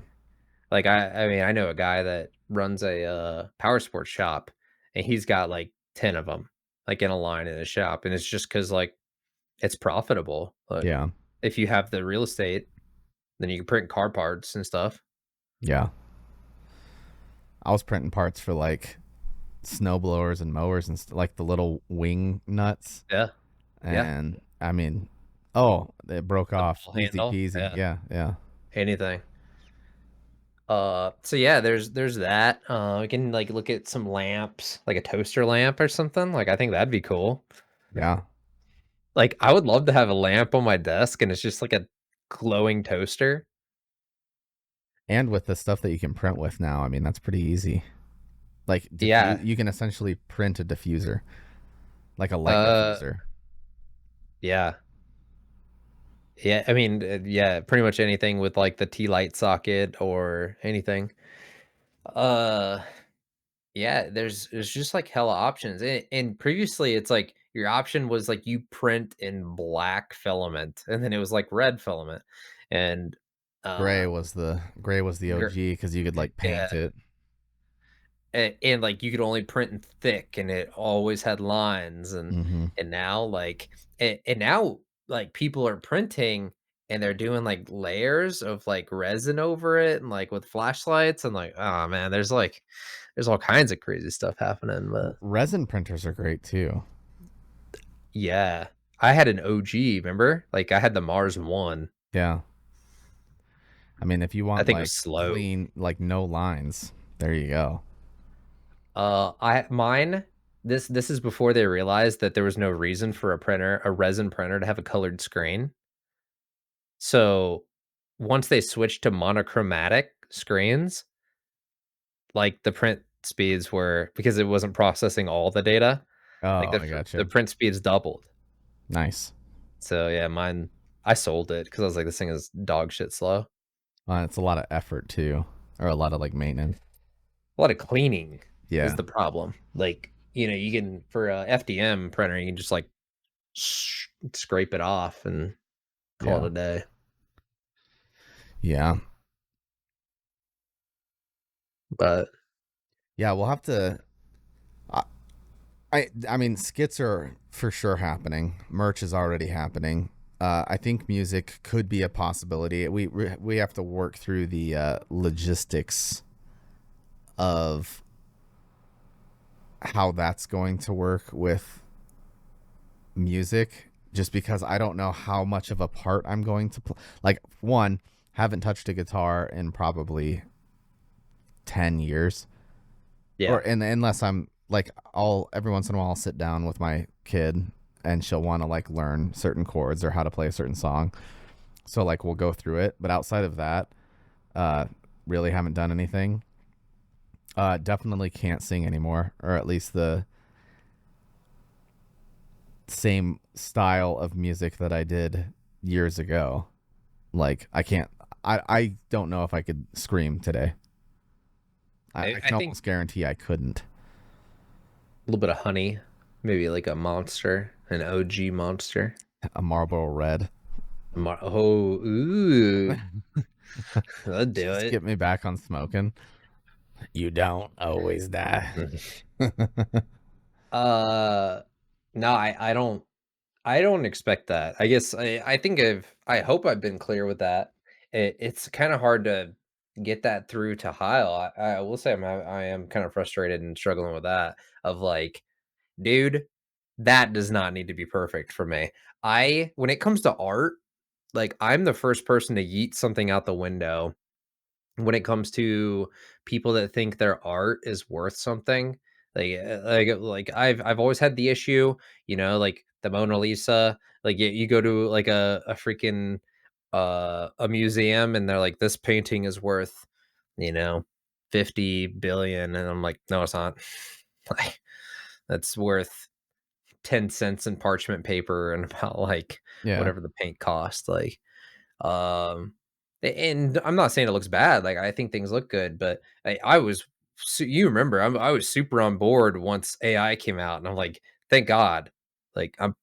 Like I mean, I know a guy that runs a power sports shop and he's got like 10 of them like in a line in his shop, and it's just cuz like it's profitable. Like yeah, if you have the real estate, then you can print car parts and stuff. yeah. I was printing parts for like snow blowers and mowers and like the little wing nuts. Yeah. Yeah. And I mean, oh, it broke The off. ball Easy handle. peasy. Yeah. Yeah, yeah, Anything. So yeah, there's that. We can like look at some lamps, like a toaster lamp or something. Like I think that'd be cool. yeah. Like I would love to have a lamp on my desk and it's just like a glowing toaster. And with the stuff that you can print with now, I mean, that's pretty easy. Like Yeah. you can essentially print a diffuser, like a light Uh diffuser. yeah. Yeah, I mean, yeah, pretty much anything with like the T light socket or anything. Uh yeah, there's just like hella options. And previously it's like your option was like you print in black filament and then it was like red filament. And uh Gray was the gr- OG because you could like yeah, paint it. and like you could only print in thick and it always had lines Hmm. and now like and now like people are printing and they're doing like layers of like resin over it and like with flashlights and like oh man there's all kinds of crazy stuff happening. But Resin printers are great too. yeah, I had an OG, remember, like I had the Mars 1. Yeah. I mean, if you I want think it was like slow. clean, like no lines, there you go. I mine this is before they realized that there was no reason for a resin printer to have a colored screen. So, once they switched to monochromatic screens, like, the print speeds were because it wasn't processing all the data, like, Oh, I the gotcha. print speeds doubled. Nice. So, yeah, mine I sold it because I was like, "This thing is dog shit slow." It's a lot of effort too, or a lot of like maintenance. A lot of cleaning is Yeah, the problem. Like, you can for a FDM printer, you can just, like, scrape it off and call it yeah, a day. yeah, But yeah. We'll have to. I, I mean, skits are for sure happening. Merch is already happening. I think music could be a possibility. We have to work through the logistics of how that's going to work with music. Just because I don't know how much of a part I'm going to play. Like one, haven't touched a guitar in probably 10 years. Or Yeah. unless I'm like, I'll every once in a while I'll sit down with my kid and she'll want to like learn certain chords or how to play a certain song. So like we'll go through it, but outside of that, uh really haven't done anything. Definitely can't sing anymore, or at least the same style of music that I did years ago. Like I can't I don't know if I could scream today. I I can think almost guarantee I couldn't. a little bit of honey, maybe like a monster, an OG monster. A Marlboro Red. Oh, ooh, I'll do Just it. get me back on smoking. You don't always die. Uh, no, I don't expect that. I guess I think I hope I've been clear with that. It's kind of hard to get that through to Heil. I will say I am kind of frustrated and struggling with that. Of like, dude, that does not need to be perfect for me. When it comes to art, like I'm the first person to yeet something out the window when it comes to people that think their art is worth something. Like I've always had the issue, like the Mona Lisa. Like you go to like a freaking a museum and they're like, this painting is worth, you know, 50 billion, and I'm like, no, it's not. Like that's worth 10 cents in parchment paper and about like Yeah. whatever the paint cost. Like and I'm not saying it looks bad. Like I think things look good, but I was you remember I was super on board once AI came out, and I'm like, thank God. Like I'm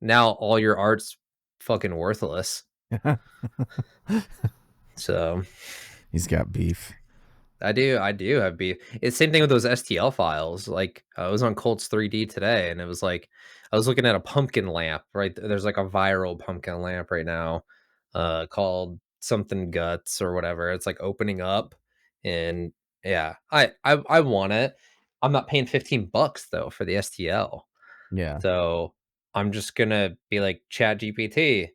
now all your art's fucking worthless. So He's got beef. I do have beef. It's same thing with those STL files. Like I was on Colts 3D today, and it was like I was looking at a pumpkin lamp. Right, there's like a viral pumpkin lamp right now, called something guts or whatever. It's like opening up, and yeah, I want it. I'm not paying $15 though for the STL, Yeah. so I'm just gonna be like, Chat GPT,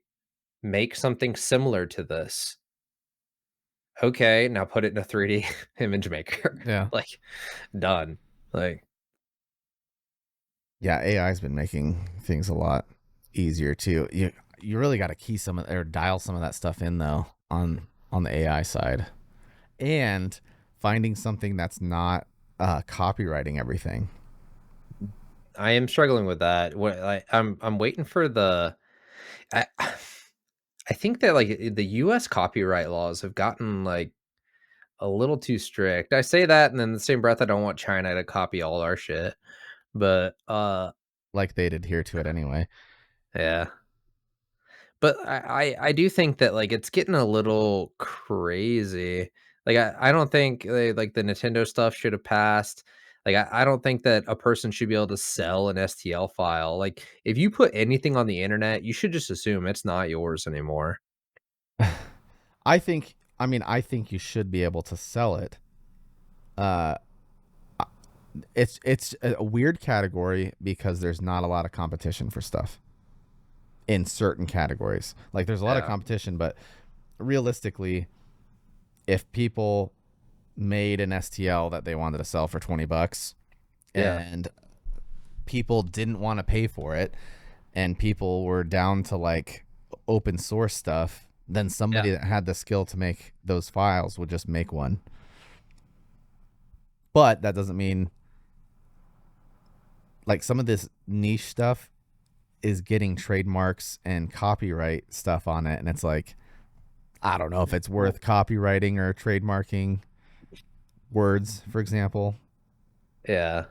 make something similar to this. Okay, now put it in a 3D image maker. Yeah. Like, done. Like, Yeah, AI's been making things a lot easier too. You really got to key some of or dial some of that stuff in though on the AI side. And finding something that's not copywriting everything. I am struggling with that. I'm waiting for the I I think that, like, the US copyright laws have gotten, like, a little too strict. I say that, and then in the same breath, I don't want China to copy all our shit, but, Like they'd adhere to it anyway. yeah. But I do think that, like, it's getting a little crazy. Like, I don't think like the Nintendo stuff should have passed. Like, I don't think that a person should be able to sell an STL file. Like, if you put anything on the internet, you should just assume it's not yours anymore. I think you should be able to sell it. Uh it's a weird category because there's not a lot of competition for stuff in certain categories. Like there's a lot of Yeah. competition, but realistically, if people made an STL that they wanted to sell for $20 Yeah. and people didn't want to pay for it and people were down to like open source stuff, then Yeah. somebody that had the skill to make those files would just make one. But that doesn't mean like some of this niche stuff is getting trademarks and copyright stuff on it, and it's like I don't know if it's worth copywriting or trademarking words, for example. Yeah.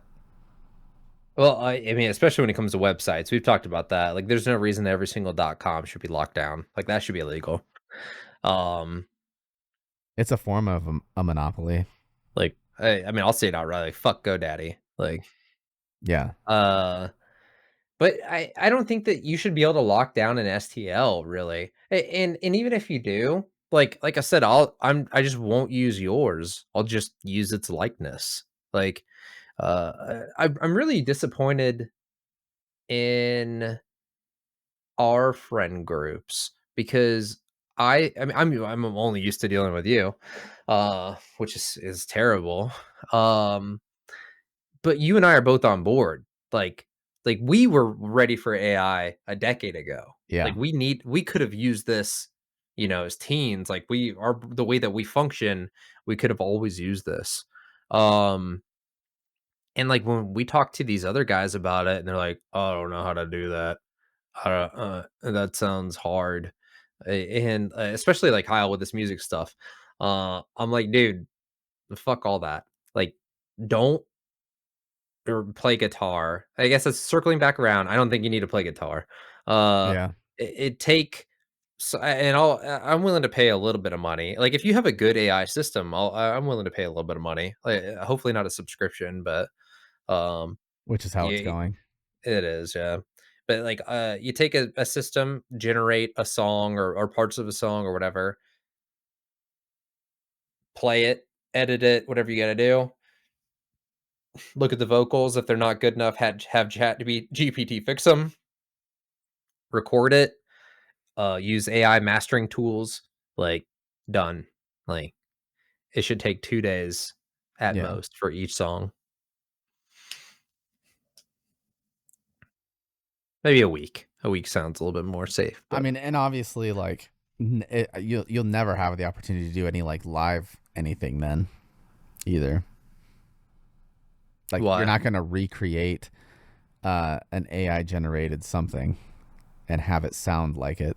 Well, I mean, especially when it comes to websites, we've talked about that. Like, there's no reason that every single .com should be locked down. Like, that should be illegal. Um, It's a form of a monopoly. like, I mean, I'll say it outright. Like, fuck GoDaddy. Like, Yeah. uh, but I don't think that you should be able to lock down an STL really. And even if you do, like I said, I just won't use yours. I'll just use its likeness. Like, I'm really disappointed in our friend groups because I mean, I'm only used to dealing with you, which is terrible. Um, but you and I are both on board. Like we were ready for AI a decade ago. Yeah, Like we could have used this, as teens. Like we are the way that we function, we could have always used this. Um, and like when we talk to these other guys about it, and they're like, "Oh, I don't know how to do that. That sounds hard." And especially like Kyle with this music stuff. I'm like, dude, fuck all that. Like, don't or play guitar. I guess it's circling back around. I don't think you need to play guitar. Uh, yeah, it take and I'm willing to pay a little bit of money. Like if you have a good AI system, I'm willing to pay a little bit of money. Like, hopefully not a subscription, but um, which is how it's yeah, going. it is, yeah. But like, you take a system, generate a song or parts of a song or whatever, play it, edit it, whatever you got to do. Look at the vocals. If they're not good enough, have Chat GPT fix them. Record it. Use AI mastering tools. Like done. Like it should take 2 days at Yeah. most for each song. Maybe a week. A week sounds a little bit more safe, I but mean, and obviously, like, you'll never have the opportunity to do any like live anything then either. Like, you're why? not gonna recreate an AI generated something and have it sound like it.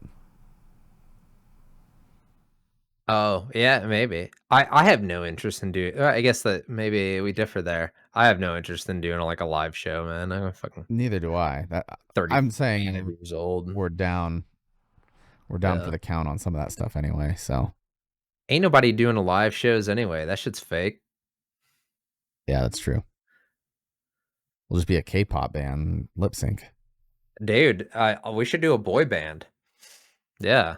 Oh, yeah, maybe. I have no interest in doing I guess that maybe we differ there. I have no interest in doing, like, a live show, man. I'm fucking Neither do I. That 30 I'm 5 saying years old. we're down. We're down for Yeah. the count on some of that stuff anyway. So Ain't nobody doing a live shows anyway. That shit's fake. yeah, that's true. We'll just be a K-pop band lip sync. Dude, we should do a boy band. Yeah,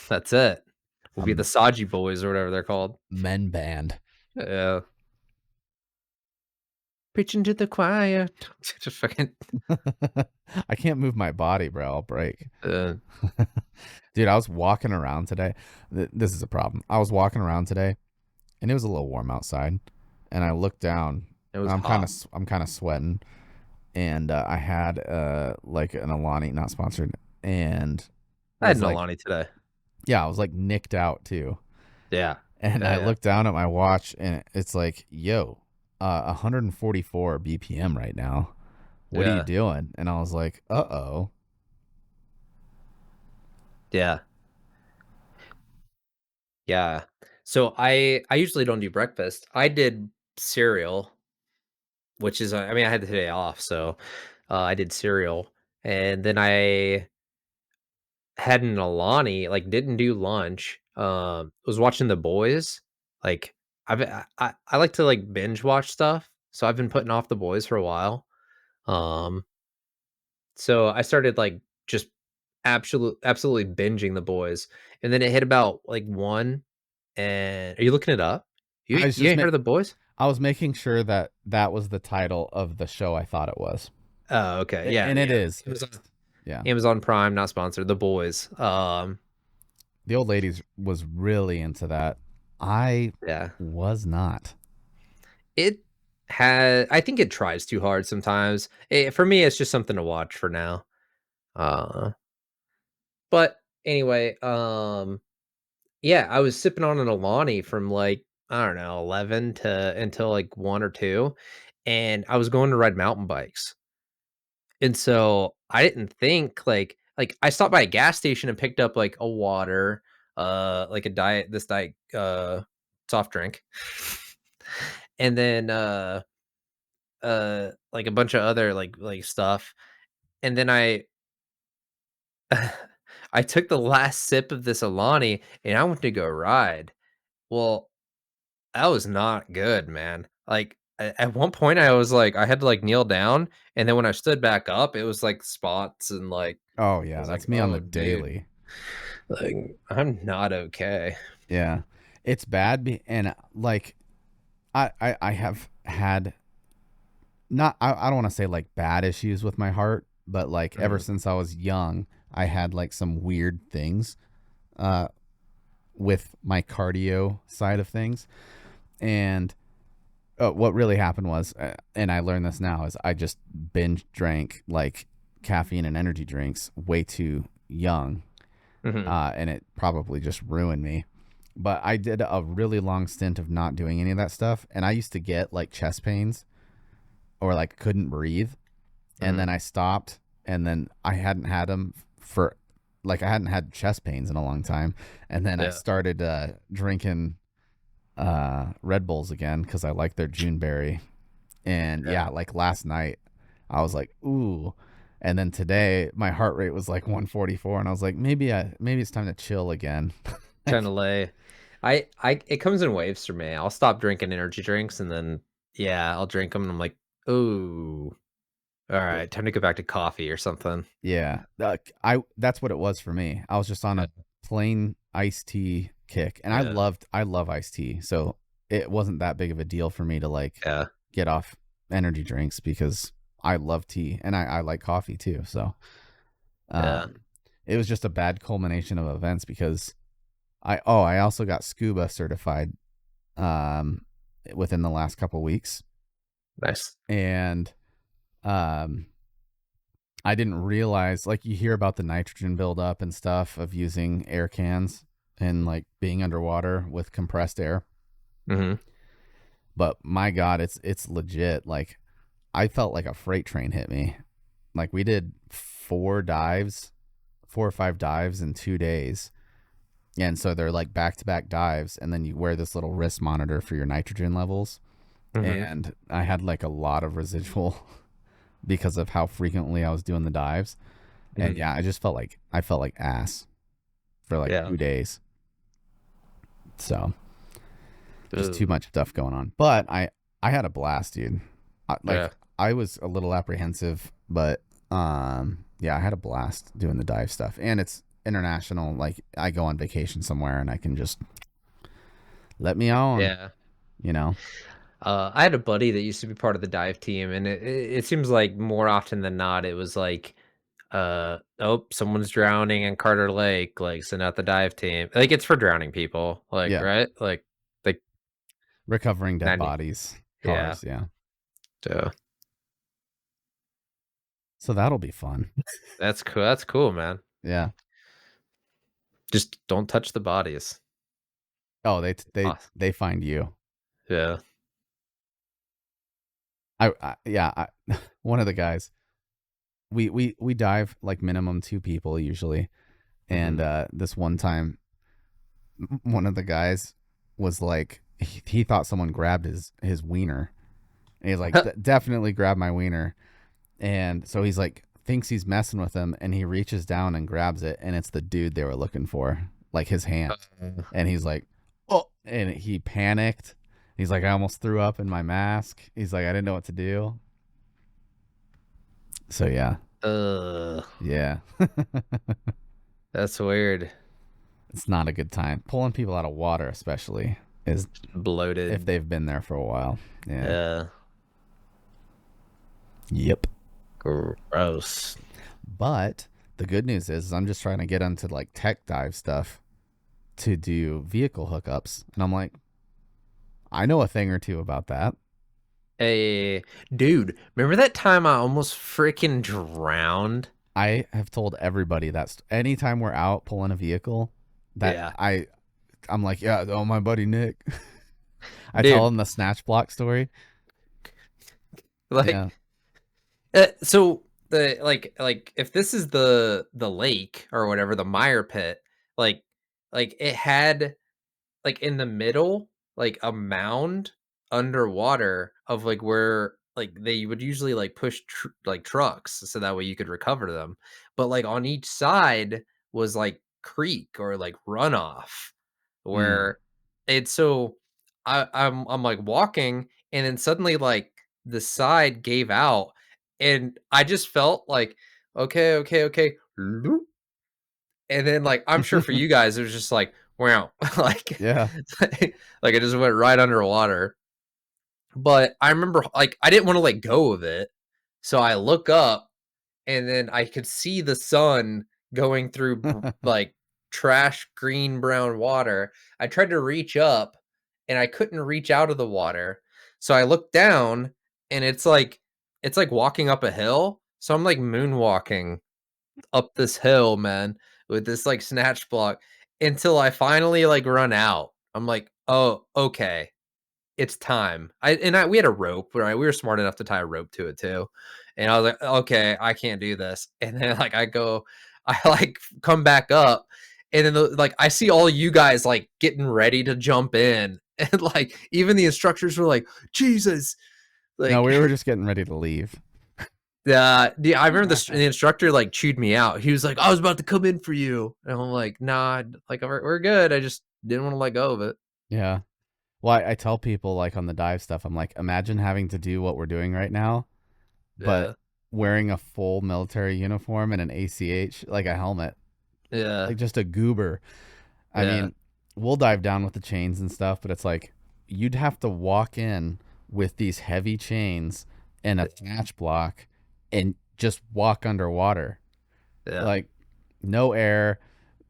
that's it. We'll be the Um, Saji Boys or whatever they're called. men band. Yeah. Preaching to the choir. Just fucking, I can't move my body, bro. I'll break. uh, Dude, I was walking around today. This is a problem. I was walking around today, and it was a little warm outside, and I looked down. it And was hot. I'm kind of sweating, and I had like an Alani, not sponsored, and I had was an like, Alani today. yeah, I was like nicked out too. Yeah. And Yeah, I yeah. looked down at my watch, and it's like, yo, 144 BPM right now. What are you Yeah. doing? And I was like, uh-oh. Yeah. Yeah. So I usually don't do breakfast. I did cereal, which is I mean, I had the day off, so, I did cereal, and then I had an Alani, like, didn't do lunch, was watching The Boys, like, I like to, like, binge watch stuff, so I've been putting off The Boys for a while, um, so I started, like, just absolutely binging The Boys, and then it hit about, like, 1, and are you looking it up? I was You just ain't heard of The Boys? I was making sure that that was the title of the show I thought it was. Oh, okay, yeah, And it yeah. is. Amazon Yeah. Amazon Prime, not sponsored, The Boys, The old ladies was really into that. I yeah. was not. It I think it tries too hard sometimes. For me, it's just something to watch for now. Uh, but anyway, yeah, I was sipping on an Alani from like, I don't know, 11 to until like 1 or 2, and I was going to ride mountain bikes. And so I didn't think like I stopped by a gas station and picked up like a water, like a diet soft drink. And then like a bunch of other like stuff. And then I took the last sip of this Alani and I went to go ride. Well, that was not good, man. Like at one point I was like I had to like kneel down and then when I stood back up it was like spots and like Oh I yeah, was like, that's me on the "Oh, dude, daily. like I'm not okay." Yeah. It's bad and like I have had not I don't want to say like bad issues with my heart, but like ever Mhm. since I was young, I had like some weird things uh, with my cardio side of things. And what really happened was, and I learned this now, is I just binge drank like caffeine and energy drinks way too young, Hmm. and it probably just ruined me. But I did a really long stint of not doing any of that stuff, and I used to get like chest pains or like couldn't breathe, and Hmm. then I stopped, and then I hadn't had them for like I hadn't had chest pains in a long time, and then I Yeah. started drinking Red Bulls again because I like their June berry. And Yeah. yeah, like last night, I was like, ooh. And then today, my heart rate was like 144, and I was like, maybe it's time to chill again. Trying to lay. It comes in waves for me. I'll stop drinking energy drinks and then yeah, I'll drink them and I'm like, "Ooh, all right, time to go back to coffee or something." Yeah, I that's what it was for me. I was just on Yeah. a plain iced tea kick, and Yeah. I love iced tea, so it wasn't that big of a deal for me to like Yeah. get off energy drinks because I love tea and I like coffee too. So Yeah. um, it was just a bad culmination of events because I also got scuba certified um, within the last couple weeks, Nice. and um, I didn't realize, like, you hear about the nitrogen buildup and stuff of using air cans and like being underwater with compressed air. Mhm. But my God, it's legit. Like I felt like a freight train hit me. Like we did 4 or 5 dives in 2 days. And so they're like back to back dives. And then you wear this little wrist monitor for your nitrogen levels. Mhm. And I had like a lot of residual because of how frequently I was doing the dives. And Mhm. yeah, I felt like ass for like Yeah. 2 days. So just too Ooh. much stuff going on. But I had a blast, dude. Yeah. Like I was a little apprehensive, but yeah, I had a blast doing the dive stuff. And it's international. Like I go on vacation somewhere and I can just let me on, Yeah. you know. I had a buddy that used to be part of the dive team, and it seems like more often than not, it was like, "Oh, someone's drowning in Carter Lake, like, send out the dive team." Like, it's for drowning people, like, Yeah, right? Like recovering dead 90. bodies, Yeah. cars, yeah. So, So that'll be fun. that's cool, man. Yeah. Just don't touch the bodies. Oh, Awes they find you. Yeah. Yeah, one of the guys. We dive like minimum 2 people usually. And Mhm. this one time one of the guys was like he thought someone grabbed his wiener. And he's like, definitely grabbed my wiener. And so he's like, thinks he's messing with him, and he reaches down and grabs it, and it's the dude they were looking for, like his hand. And he's like, oh, and he panicked. He's like, I almost threw up in my mask. He's like, I didn't know what to do. So yeah, Ugh, yeah, that's weird. it's not a good time. Pulling people out of water, especially, is if Bloated. they've been there for a while. Yeah. Yeah. Yep. Gross. But the good news is I'm just trying to get into like tech dive stuff to do vehicle hookups. And I'm like, I know a thing or two about that. Hey, dude, remember that time I almost freaking drowned? I have told everybody that anytime we're out pulling a vehicle, that Yeah. I'm like, yeah, oh my buddy Nick. I tell Dude, him the snatch block story. like Yeah. so like if this is the lake or whatever, the mire pit, like it had like in the middle, like a mound underwater of like where like they would usually like push like trucks so that way you could recover them. But like on each side was like creek or like runoff Mm. where it's so I'm like walking and then suddenly like the side gave out and I just felt like okay, okay, okay. Loop. And then like I'm sure for you guys it was just like wow like Yeah. like it just went right underwater. But I remember like I didn't want to let go of it. So I look up and then I could see the sun going through like trash green brown water. I tried to reach up and I couldn't reach out of the water. So I looked down and it's like walking up a hill. So I'm like moonwalking up this hill, man, with this like snatch block until I finally like run out. I'm like, "Oh, okay. It's time." We had a rope, right? We were smart enough to tie a rope to it too. And I was like, "Okay, I can't do this." And then like I like come back up and then like I see all you guys like getting ready to jump in. And like even the instructors were like, "Jesus." No, Like we were just getting ready to leave. I remember the instructor like chewed me out. He was like, "I was about to come in for you," and I'm like, "Nah, like we're good. I just didn't want to let go of it." Yeah. Well, I tell people like on the dive stuff, I'm like, imagine having to do what we're doing right now, but Yeah, wearing a full military uniform and an ACH, like a helmet, yeah, like just a goober. I yeah, mean, we'll dive down with the chains and stuff, but it's like you'd have to walk in with these heavy chains and a thatch block and just walk underwater. yeah, Like no air,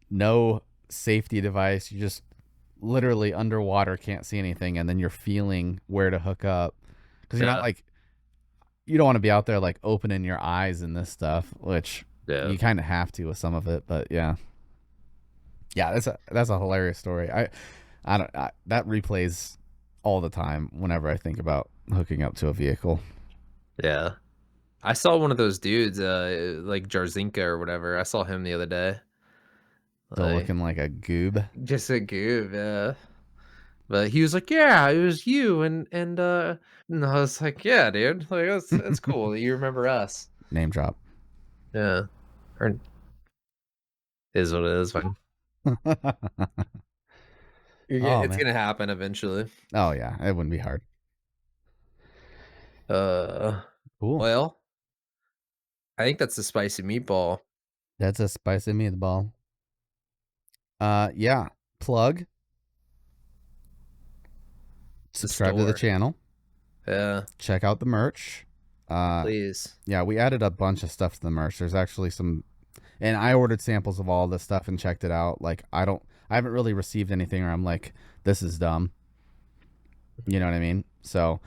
no safety device. You just literally underwater can't see anything, and then you're feeling where to hook up because you're not yeah, like you don't want to be out there like opening your eyes in this stuff, which yeah, you kind of have to with some of it. But yeah, yeah, that's a hilarious story. That replays all the time whenever I think about hooking up to a vehicle. yeah. I saw one of those dudes, like Jarzinka or whatever. I saw him the other day. Still Like looking like a goob. just a goof, yeah. But he was like, "Yeah, it was you," and I was like, "Yeah, dude. Like that's cool that you remember us." Name drop. Yeah, or is what it is. Fine. Oh It's man. gonna happen eventually. Oh yeah, it wouldn't be hard. Uh, Cool. well, I think that's the spicy meatball. That's a spicy meatball. Yeah. Plug. The Subscribe to the store. channel. Yeah, Check out the merch. Uh, please. yeah, we added a bunch of stuff to the merch. There's actually some, and I ordered samples of all this stuff and checked it out. Like I haven't really received anything, or I'm like, this is dumb. You know what I mean? So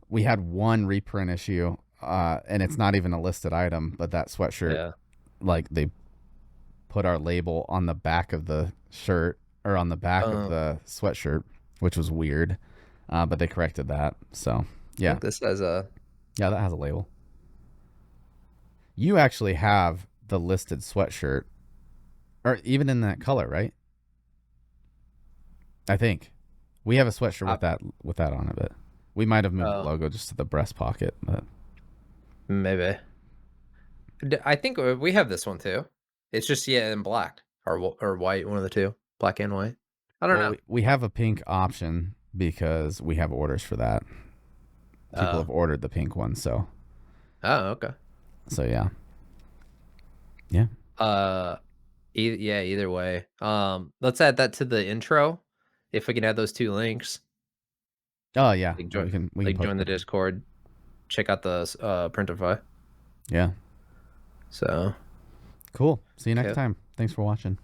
we had one reprint issue, and it's not even a listed item, but that sweatshirt, Yeah. like they put our label on the back of the shirt or on the back of I the sweatshirt, which was weird. But they corrected that. So yeah, think this has a. yeah, that has a label. You actually have the listed sweatshirt, or even in that color, right? I think we have a sweatshirt Uh, with that on it. We might have moved the oh, logo just to the breast pocket, but maybe. I think we have this one too. It's just yeah, in black or white, one of the two, black and white. I don't well, know. we have a pink option because we have orders for that. People Oh, have ordered the pink one, oh, okay. so yeah, yeah. Uh, yeah. Either way, let's add that to the intro. If we can add those two links, Oh yeah, like we can post join the it. Discord, check out the Printify. Yeah, So cool. See you next yeah. time. Thanks for watching.